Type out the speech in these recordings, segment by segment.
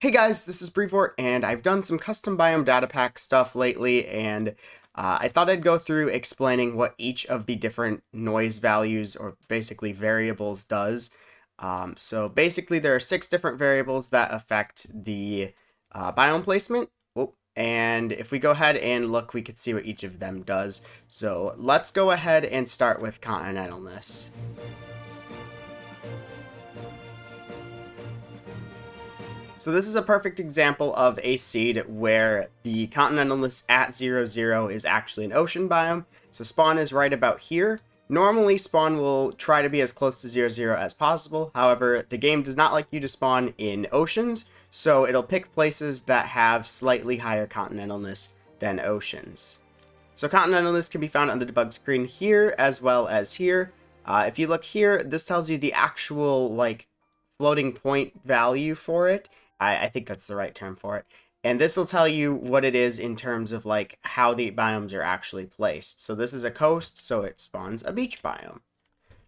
Hey guys, this is Brevort, and I've done some custom biome data pack stuff lately, and I thought I'd go through explaining what each of the different noise values, or basically variables, does. So basically there are 6 different variables that affect the biome placement. Oh, and if we go ahead and look, we could see what each of them does. So let's go ahead and start with continentalness. So this is a perfect example of a seed where the continentalness at 0, 0 is actually an ocean biome. So spawn is right about here. Normally spawn will try to be as close to 0, 0 as possible. However, the game does not like you to spawn in oceans, so it'll pick places that have slightly higher continentalness than oceans. So continentalness can be found on the debug screen here as well as here. If you look here, this tells you the actual floating point value for it. I think that's the right term for it. And this will tell you what it is in terms of how the biomes are actually placed. So this is a coast, so it spawns a beach biome.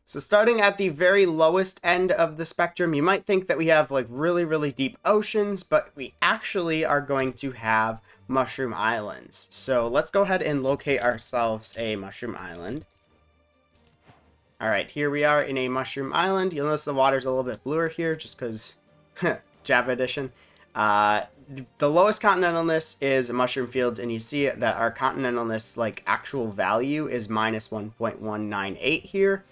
So starting at the very lowest end of the spectrum, you might think that we have really, really deep oceans, but we actually are going to have mushroom islands. So let's go ahead and locate ourselves a mushroom island. Alright, here we are in a mushroom island. You'll notice the water's a little bit bluer here just because Java Edition. The lowest continentalness is mushroom fields, and you see that our continentalness actual value is minus 1.198 here.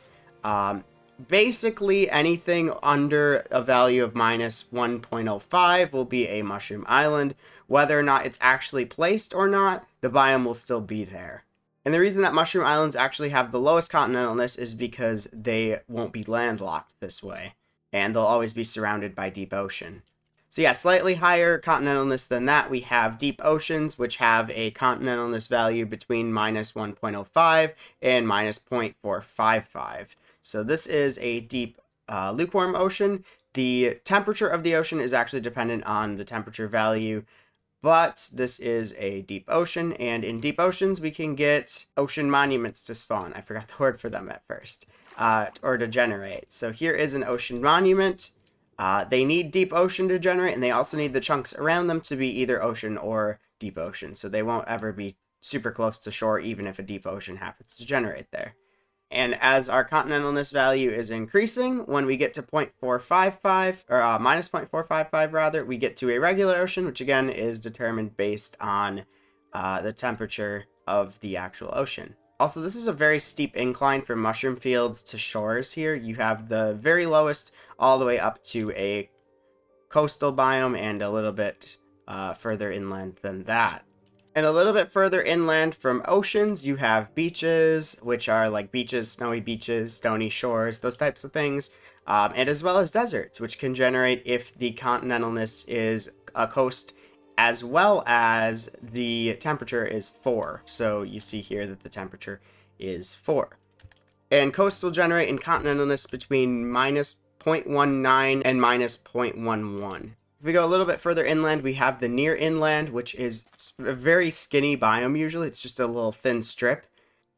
Basically anything under a value of minus 1.05 will be a mushroom island. Whether or not it's actually placed or not, the biome will still be there. And the reason that mushroom islands actually have the lowest continentalness is because they won't be landlocked this way, and they'll always be surrounded by deep ocean. So yeah, slightly higher continentalness than that, we have deep oceans, which have a continentalness value between minus 1.05 and minus 0.455. So this is a deep lukewarm ocean. The temperature of the ocean is actually dependent on the temperature value, but this is a deep ocean, and in deep oceans we can get ocean monuments to spawn. I forgot the word for them at first, or to generate. So here is an ocean monument. They need deep ocean to generate, and they also need the chunks around them to be either ocean or deep ocean, so they won't ever be super close to shore even if a deep ocean happens to generate there. And as our continentalness value is increasing, when we get to 0.455, or minus 0.455 rather, we get to a regular ocean, which again is determined based on the temperature of the actual ocean. Also, this is a very steep incline from mushroom fields to shores here. You have the very lowest all the way up to a coastal biome and a little bit further inland than that. And a little bit further inland from oceans, you have beaches, which are like beaches, snowy beaches, stony shores, those types of things. And as well as deserts, which can generate if the continentalness is a coast as well as the temperature is 4. So you see here that the temperature is 4. And coasts will generate in continentalness between minus 0.19 and minus 0.11. If we go a little bit further inland, we have the near inland, which is a very skinny biome usually. It's just a little thin strip.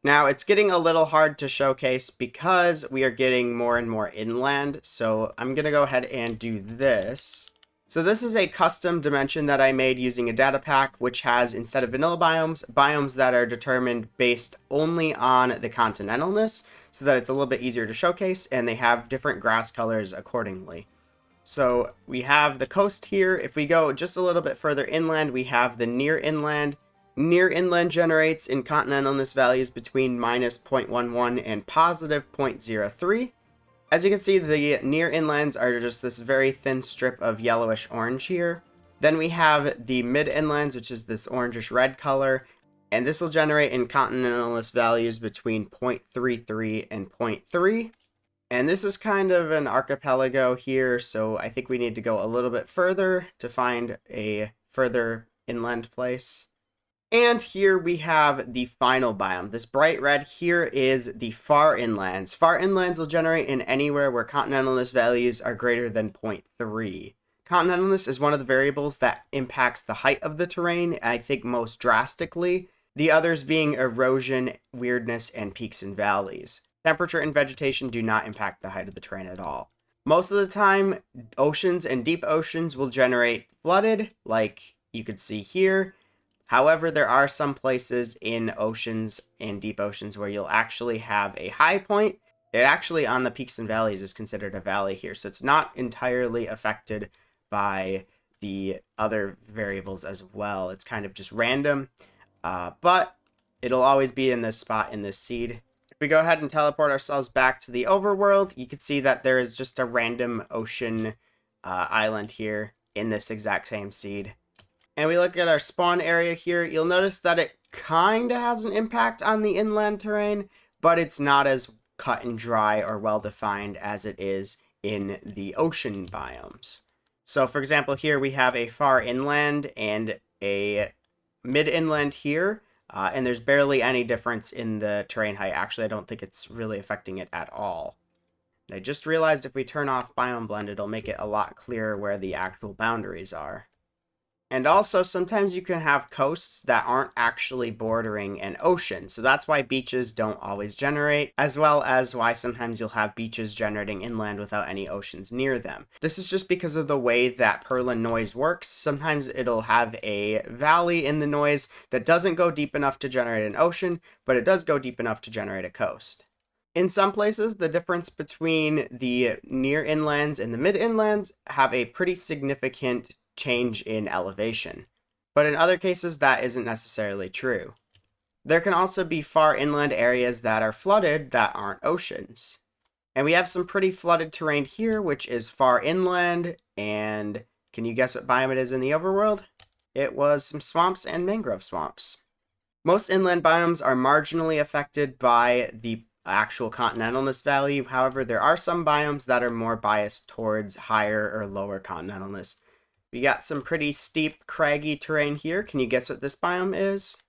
Now, it's getting a little hard to showcase because we are getting more and more inland, so I'm going to go ahead and do this. So this is a custom dimension that I made using a data pack, which has, instead of vanilla biomes, biomes that are determined based only on the continentalness, so that it's a little bit easier to showcase, and they have different grass colors accordingly. So we have the coast here. If we go just a little bit further inland, we have the near inland. Near inland generates in continentalness values between minus 0.11 and positive 0.03. As you can see, the near inlands are just this very thin strip of yellowish orange here. Then we have the mid inlands, which is this orangish red color, and this will generate in continentalness values between 0.33 and 0.3. And this is kind of an archipelago here, so I think we need to go a little bit further to find a further inland place. And here we have the final biome. This bright red here is the far inlands. Far inlands will generate in anywhere where continentalness values are greater than 0.3. Continentalness is one of the variables that impacts the height of the terrain, I think most drastically. The others being erosion, weirdness, and peaks and valleys. Temperature and vegetation do not impact the height of the terrain at all. Most of the time, oceans and deep oceans will generate flooded, like you could see here. However, there are some places in oceans and deep oceans where you'll actually have a high point. It actually, on the peaks and valleys, is considered a valley here, so it's not entirely affected by the other variables as well. It's kind of just random, but it'll always be in this spot in this seed. If we go ahead and teleport ourselves back to the overworld, you can see that there is just a random ocean island here in this exact same seed. And we look at our spawn area here, you'll notice that it kind of has an impact on the inland terrain, but it's not as cut and dry or well defined as it is in the ocean biomes. So for example, here we have a far inland and a mid inland here, and there's barely any difference in the terrain height. Actually, I don't think it's really affecting it at all. And I just realized if we turn off biome blend, it'll make it a lot clearer where the actual boundaries are. And also, sometimes you can have coasts that aren't actually bordering an ocean, so that's why beaches don't always generate, as well as why sometimes you'll have beaches generating inland without any oceans near them. This is just because of the way that Perlin noise works. Sometimes it'll have a valley in the noise that doesn't go deep enough to generate an ocean, but it does go deep enough to generate a coast. In some places, the difference between the near inlands and the mid inlands have a pretty significant change in elevation, but in other cases that isn't necessarily true. There can also be far inland areas that are flooded that aren't oceans. And we have some pretty flooded terrain here, which is far inland, and can you guess what biome it is in the overworld? It was some swamps and mangrove swamps. Most inland biomes are marginally affected by the actual continentalness value. However, there are some biomes that are more biased towards higher or lower continentalness. We got some pretty steep, craggy terrain here. Can you guess what this biome is?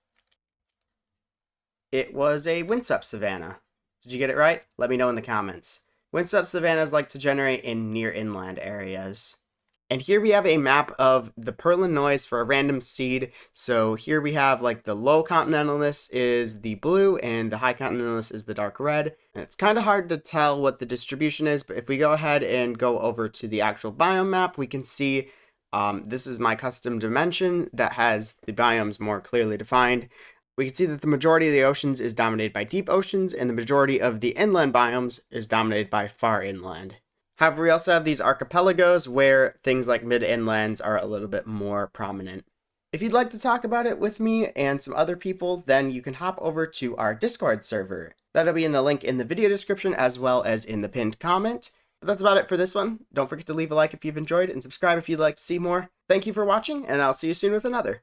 It was a windswept savanna. Did you get it right? Let me know in the comments. Windswept savannas like to generate in near inland areas. And here we have a map of the Perlin noise for a random seed. So here we have like the low continentalness is the blue and the high continentalness is the dark red. And it's kind of hard to tell what the distribution is, but if we go ahead and go over to the actual biome map, we can see this is my custom dimension that has the biomes more clearly defined. We can see that the majority of the oceans is dominated by deep oceans, and the majority of the inland biomes is dominated by far inland. However, we also have these archipelagos where things like mid-inlands are a little bit more prominent. If you'd like to talk about it with me and some other people, then you can hop over to our Discord server. That'll be in the link in the video description as well as in the pinned comment. But that's about it for this one. Don't forget to leave a like if you've enjoyed and subscribe if you'd like to see more. Thank you for watching, and I'll see you soon with another.